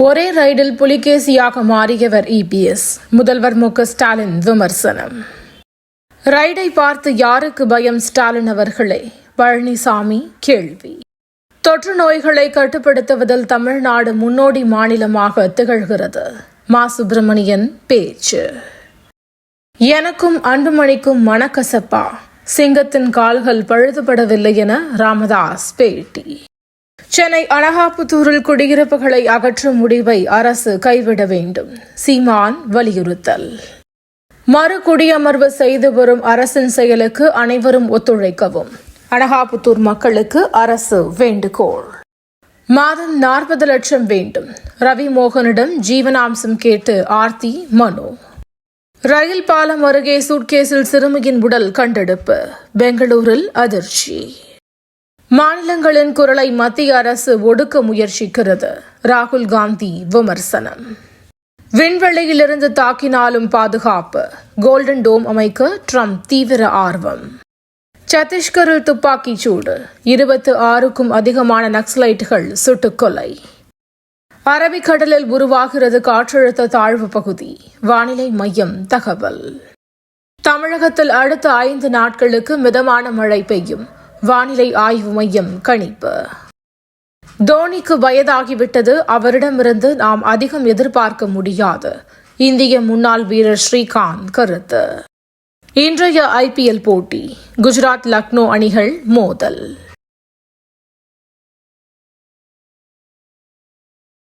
ஒரே ரைடில் புலிகேசியாக மாறியவர் இபிஎஸ். முதல்வர் மு.க. ஸ்டாலின் விமர்சனம். ரைடை பார்த்து யாருக்கு பயம் ஸ்டாலின் அவர்களே? பழனிசாமி கேள்வி. தொற்று நோய்களை கட்டுப்படுத்துவதில் தமிழ்நாடு முன்னோடி மாநிலமாக திகழ்கிறது. மா. சுப்பிரமணியன் பேச்சு. எனக்கும் அன்புமணிக்கும் மனக்கசப்பா? சிங்கத்தின் கால்கள் பழுதுபடவில்லை என ராமதாஸ் பேட்டி. சென்னை அனகாபுத்தூரில் குடியிருப்புகளை அகற்றும் முடிவை அரசு கைவிட வேண்டும். சீமான் வலியுறுத்தல். மறு குடியமர்வு செய்து வரும் அரசின் செயலுக்கு அனைவரும் ஒத்துழைக்கவும் அனகாபுத்தூர் மக்களுக்கு அரசு வேண்டுகோள். மாதம் 40 லட்சம் வேண்டும். ரவி மோகனிடம் ஜீவனாம்சம் கேட்டு ஆர்த்தி மனு. ரயில் பாலம் அருகே சூட்கேஸில் சிறுமியின் உடல் கண்டெடுப்பு. பெங்களூரில் அதிர்ச்சி. மாநிலங்களின் குரலை மத்திய அரசு ஒடுக்க முயற்சிக்கிறது. ராகுல் காந்தி விமர்சனம். விண்வெளியிலிருந்து தாக்கினாலும் பாதுகாப்பு. கோல்டன் டோம் அமைக்க ட்ரம்ப் தீவிர ஆர்வம். சத்தீஸ்கரில் துப்பாக்கிச் சூடு. 26க்கும் அதிகமான நக்சலைட்டுகள் சுட்டுக்கொலை. அரபிக்கடலில் உருவாகிறது காற்றழுத்த தாழ்வு பகுதி. வானிலை மையம் தகவல். தமிழகத்தில் அடுத்த 5 நாட்களுக்கு மிதமான மழை பெய்யும். வானிலை ஆய்வு மையம் கணிப்பு. தோனிக்கு வயதாகிவிட்டது, அவரிடமிருந்து நாம் அதிகம் எதிர்பார்க்க முடியாது. இந்திய முன்னாள் வீரர் ஸ்ரீகாந்த் கருத்து. இன்றைய IPL போட்டி. குஜராத் லக்னோ அணிகள் மோதல்.